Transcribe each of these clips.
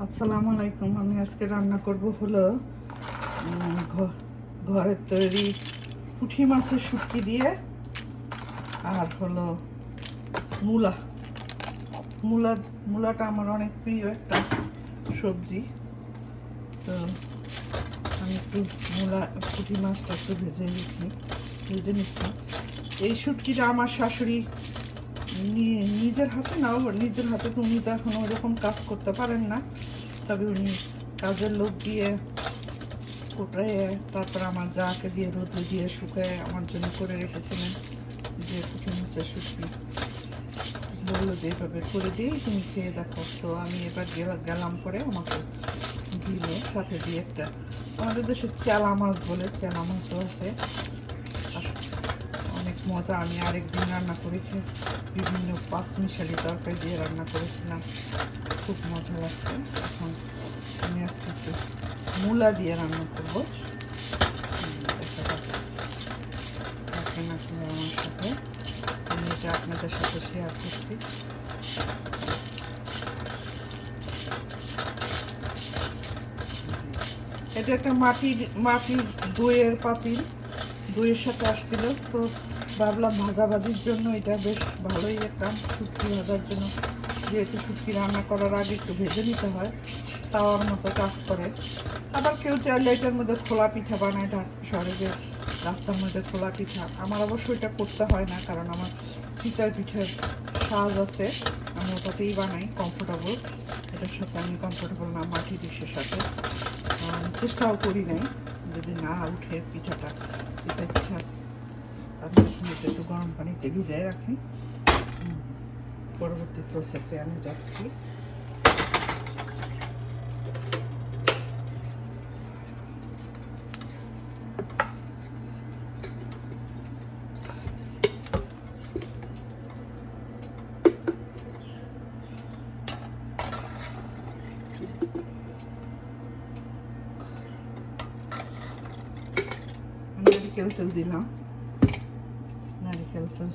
আসসালামু আলাইকুম। আমি আজকে রান্না করব হলো ঘরের তৈরি পুঁটি মাছের শুটকি দিয়ে আর হলো মূলা মূলা মূলাটা আমার অনেক প্রিয় একটা সবজি। তো আমি একটু পুঁটি মাছটা একটু ভেজে নিচ্ছি। এই শুটকিটা আমার শাশুড়ি নিজের হাতে তো উনি তো এখন ওরকম কাজ করতে পারেন না, তবে উনি কাজের লোক দিয়ে কোটায় তারপর আমার যাকে দিয়ে রোদে দিয়ে শুকায় আমার জন্য করে রেখেছিলেন যে পুঁটি মাছের শুটকি। বললো যে এভাবে করে দিয়েই তুমি খেয়ে দেখো। তো আমি এবার গেলাম পরে আমাকে দিল সাথে দিয়ে একটা আমাদের দেশে চেলা মাছ বলে, চেলা মাছও আছে, অনেক মজা। আমি আরেকদিন রান্না করে বিভিন্ন পাঁচমিশালি তরকারি দিয়ে রান্না করেছিলাম, খুব মজা লাগছে। এখন আমি আজকে একটু মূলা দিয়ে রান্না করবো। থাকবেন আপনারা আমার সাথে, আমি এটা আপনাদের সাথে শেয়ার করছি। এটা একটা মাটির দইয়ের পাতিল, দইয়ের সাথে আসছিল। তো ভাবলাম ভাজাভাজির জন্য এটা বেশ ভালোই একটা, শুটকি ভাজার জন্য, যেহেতু শুটকি রান্না করার আগে একটু ভেজে নিতে হয়, তাওয়ার মতো কাজ করে। আবার কেউ চাইলে এটার মধ্যে খোলা পিঠা বানায়, শহরে যে রাস্তার মধ্যে খোলা পিঠা। আমার অবশ্য এটা করতে হয় না, কারণ আমার চিতার পিঠার সাজ আছে, আমি ওটাতেই বানাই কমফোর্টেবল। এটার সাথে আমি কমফোর্টেবল না মাটি ডিশের সাথে, চেষ্টাও করি নাই। যদি না উঠে পিঠাটা, চিতার পিঠা, আমি একটু গরম পানিতে ভিজাই রাখি। পরবর্তী প্রসেসে আমি যাচ্ছি। নারিকেল তেল দিলাম, নারিকেল তেল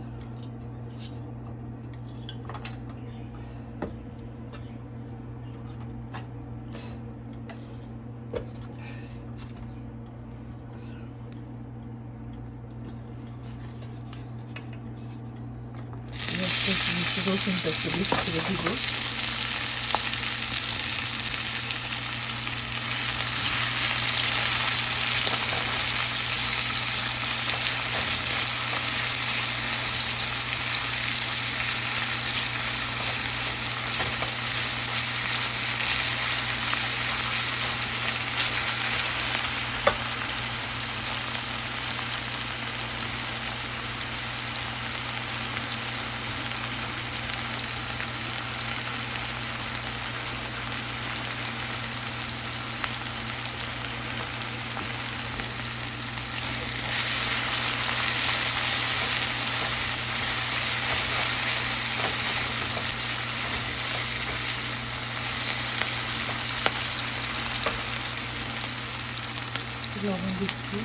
রসুনটা একটু বেশি করে দিব। লবণ দিচ্ছি,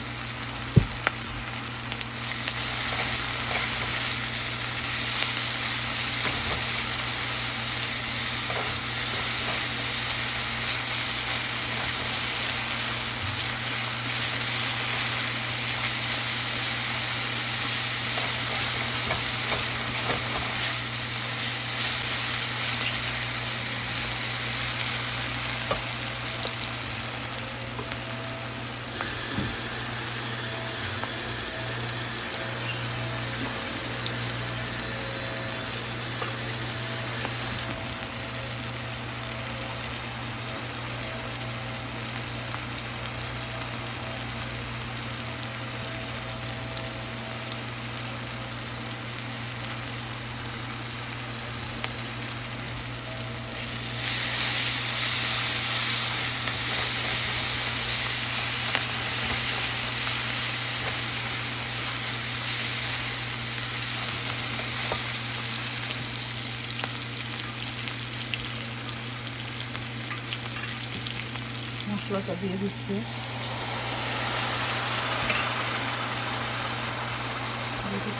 মশলাটা দিয়ে দিচ্ছি।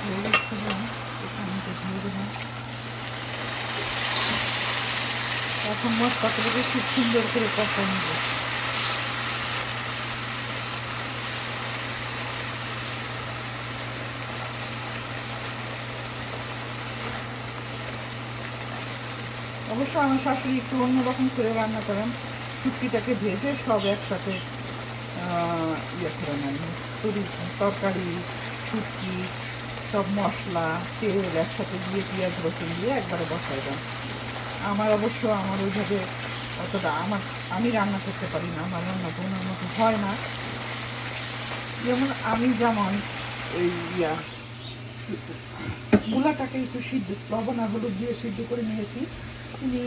ধুয়ে দিচ্ছিলাম, এখানে ধুয়ে দেবো। এখন মশলাটাকে খুব সুন্দর করে কষা নেব। অবশ্য আমার শাশুড়ি একটু অন্যরকম করে রান্না করেন, শুটকিটাকে ভেজে সব একসাথে ইয়ে করে নেন, তরকারি শুটকি সব মশলা তেল একসাথে দিয়ে পেঁয়াজ রসুন দিয়ে একবারে বসাই দেন। আমার অবশ্য আমার ওইভাবে অতটা আমি রান্না করতে পারি না, আমার রান্না বোনার মতো হয় না। যেমন আমি এই মূলাটাকে একটু সিদ্ধ লবণ আর হলুদ দিয়ে সিদ্ধ করে নিয়েছি, উনি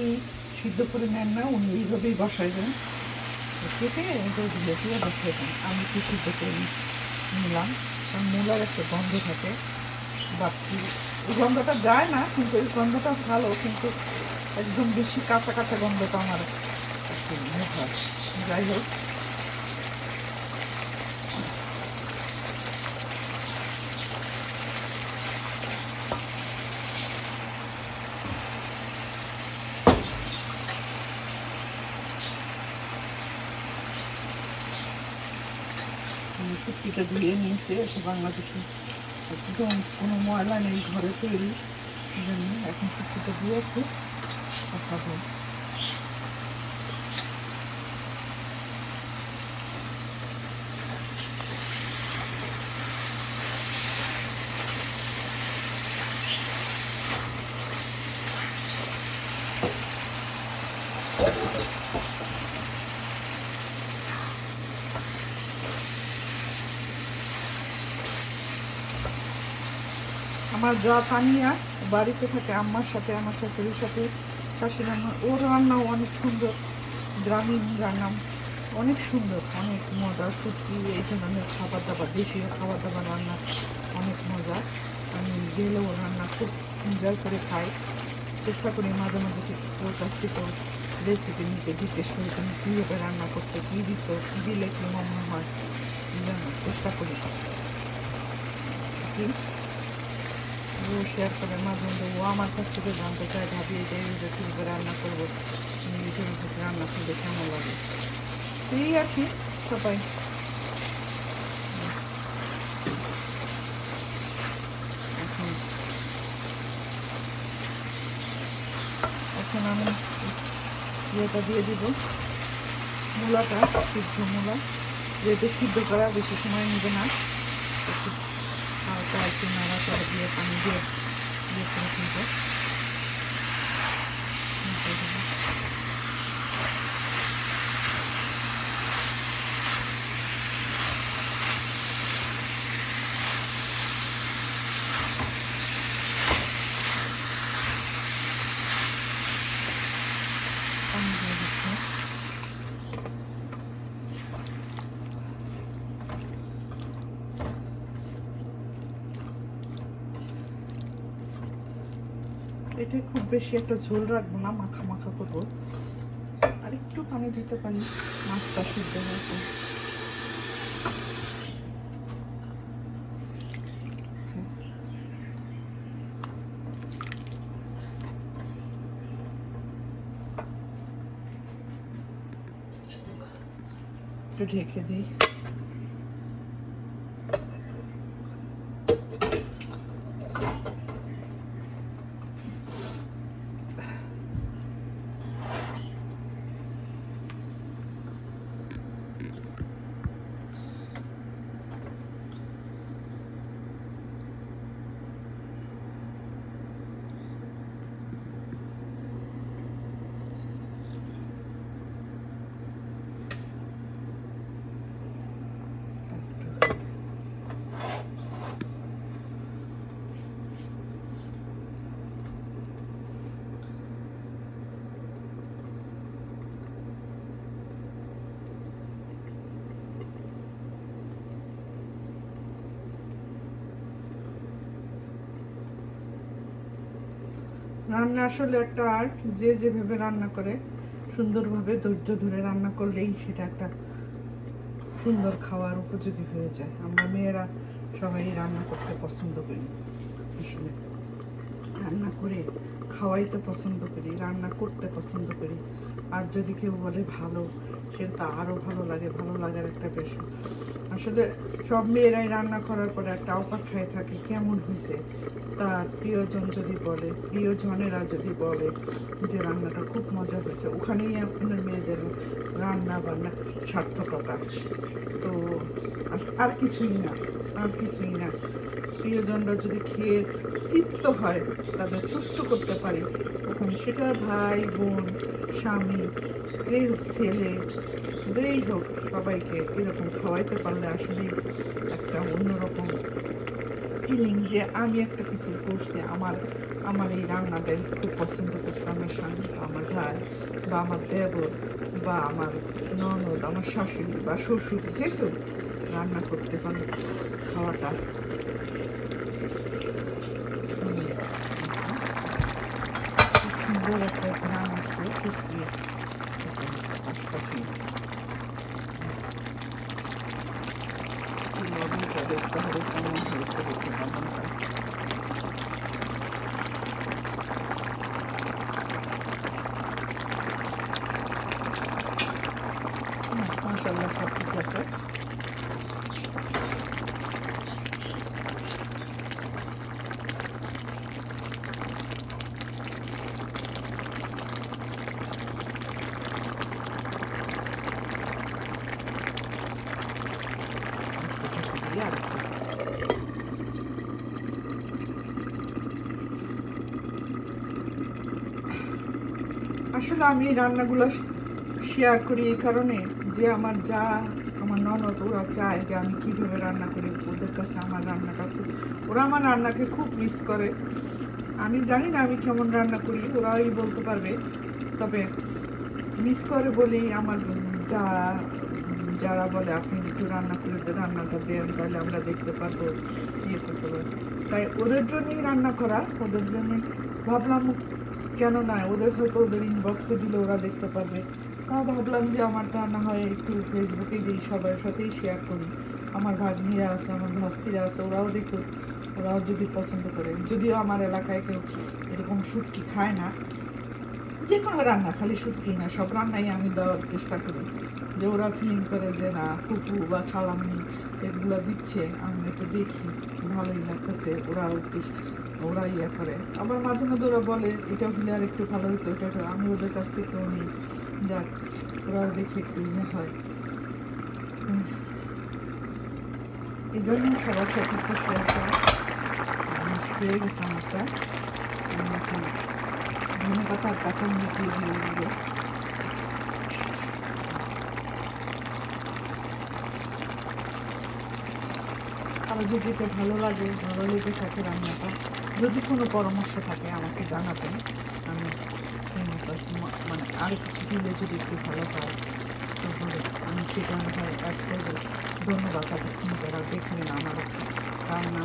সিদ্ধ করে নেন না, উনি এইভাবেই বসাই দেন, কেটে ধুয়ে দিয়ে বসাই দেন। আমি একটু সিদ্ধ করে নিলাম, কারণ মূলার একটা গন্ধ থাকে, বাকি এই গন্ধটা যায় না, কিন্তু এই গন্ধটা ভালো, কিন্তু একদম বেশি কাঁচা কাঁচা গন্ধটা আমার একটু হয়। যাই হোক, শুটকিটা ধুয়ে নিয়েছে, একটু বাংলাদেশে একদম কোনো ময়লা নেই, ঘরে তৈরি জন্য এখন শুটকিটা দিয়ে একটু কষাবো। আমার যা তানিয়া বাড়িতে থাকে আম্মার সাথে, আমার শাশুড়ির সাথে, শাশুড়ি রান্না, ওর রান্নাও অনেক সুন্দর, গ্রামীণ রান্না অনেক সুন্দর, অনেক মজা। সত্যি এই ধরনের খাবার দাবার, দেশীয় খাবার দাবার রান্না অনেক মজা। আমি গেলেও রান্না খুব এনজয় করে খাই, চেষ্টা করি মাঝে মাঝে ওর কাছ থেকে রেসিপি নিতে, জিজ্ঞেস করি তুমি কীভাবে রান্না করতে, কী দিচ্ছ, কী দিলে কী মনে হয়, চেষ্টা করি কি ও শেয়ার করে মাঝে মধ্যে, ও আমার কাছ থেকে জানতে চায় ভাবি এটা এইভাবে কীভাবে রান্না করবো, এইভাবে রান্না করলে কেমন লাগে। এই আর কি সবাই। এখন এখন আমি ইয়েটা দিয়ে দিব, মূলাটা, সিদ্ধ মূলা, যেহেতু সিদ্ধ করা বেশি সময় নেবে না, একটু হালকা একটু নাড়াচাড়া দিয়ে পানি দিয়ে ইয়ে করে তুলবো। পানি দিয়ে দিচ্ছি। এটা খুব বেশি একটা ঝোল রাখবো না, মাখা মাখা করবো, আর একটু পানি দিতে পারি, মাছটা সিদ্ধ হয়েছে। একটু ঢেকে দিই। রান্না আসলে একটা আর্ট, যে যেভাবে রান্না করে সুন্দরভাবে ধৈর্য ধরে রান্না করলেই সেটা একটা সুন্দর খাওয়ার উপযোগী হয়ে যায়। আমরা মেয়েরা সবাই রান্না করতে পছন্দ করি, আসলে রান্না করে খাওয়াইতে পছন্দ করি, রান্না করতে পছন্দ করি। আর যদি কেউ বলে ভালো, সেটা আরও ভালো লাগে। ভালো লাগার একটা পেশা। আসলে সব মেয়েরাই রান্না করার পরে একটা অপেক্ষায় থাকে কেমন হয়েছে, তার প্রিয়জন যদি বলে, প্রিয়জনেরা যদি বলে যে রান্নাটা খুব মজা হয়েছে, ওখানেই আপনার মেয়েদের রান্না বান্না সার্থকতা। তো আর কিছুই না, আর কিছুই না। প্রিয়জনরা যদি খেয়ে তৃপ্ত হয়, তাদের তুষ্ট করতে পারি, তখন সেটা ভাই বোন স্বামী যেই হোক, ছেলে যেই হোক, সবাইকে এরকম খাওয়াইতে পারলে আসলেই একটা অন্যরকম ফিলিং যে আমি একটা কিছু করছি, আমার এই রান্নাটাই খুব পছন্দ করছে আমার স্বামী, আমার ভাই বা আমার দেবর বা আমার ননদ, আমার শাশুড়ি বা শ্বশুর, যে কেউ রান্না করতে পারলে খাওয়াটা সুন্দর একটা ঘ্রাণ আছে শুকিয়ে আশপাশে। লবণটা দেখতে হবে কেমন হয়েছে, দেখতে লবণটা মাশাআল্লাহ সব ঠিক আছে। আসলে আমি এই রান্নাগুলো শেয়ার করি এই কারণে যে আমার যা, আমার ননদ, ওরা চায় যে আমি কীভাবে রান্না করি। ওদের কাছে আমার রান্নাটা খুব, ওরা আমার রান্নাকে খুব মিস করে। আমি জানি না আমি কেমন রান্না করি, ওরাই বলতে পারবে। তবে মিস করে বলেই আমার যা, যারা বলে আপনি একটু রান্না করে রান্নাটা দেন, তাহলে আমরা দেখতে পারবো, ইয়ে করতে পারবো। তাই ওদের জন্যই রান্না করা, ওদের জন্যই ভাবলাম কেন না, ওদের হয়তো ওদের ইনবক্সে দিলে ওরা দেখতে পারবে। ভাবলাম যে আমারটা না হয় একটু ফেসবুকে দিই, সবার সাথেই শেয়ার করি। আমার ভাগ্নিরা আছে, আমার ভাস্তিরা আছে, ওরাও দেখুক, ওরাও যদি পছন্দ করে। যদিও আমার এলাকায় কেউ এরকম শুটকি খায় না, যে কোনো রান্না, খালি শুটকি না, সব রান্নাই আমি দেওয়ার চেষ্টা করি, যে ওরা ফিলিং করে যে না কুকু বা খালাম্নি এগুলো দিচ্ছে, আমি একটু দেখি ভালোই লাগতেছে, ওরাও একটু ওরা ইয়ে করে। আবার মাঝে মাঝে ওরা বলে এটা হলে আর একটু ভালো হতো, এটা আমি ওদের কাছ থেকেও নিই, যাক ওরাও দেখে একটু ইয়ে হয়। এই জন্য সবার সাথে একটু শেয়ার করা। হয়ে গেছে আমারটা, ধনে পাতা আর কাঁচামরিচ দিয়ে দিয়ে দিব। আর যদি এটা ভালো লাগে, ভালো লেগে থাকে রান্নাটা, যদি কোনো পরামর্শ থাকে আমাকে জানাবেন, আমি মানে আরও কিছু দিলে যদি একটু ভালো হয় তাহলে আমি সেটা হয় অ্যাড করবো। ধন্যবাদ এতক্ষণ যারা দেখলেন আমার রান্না।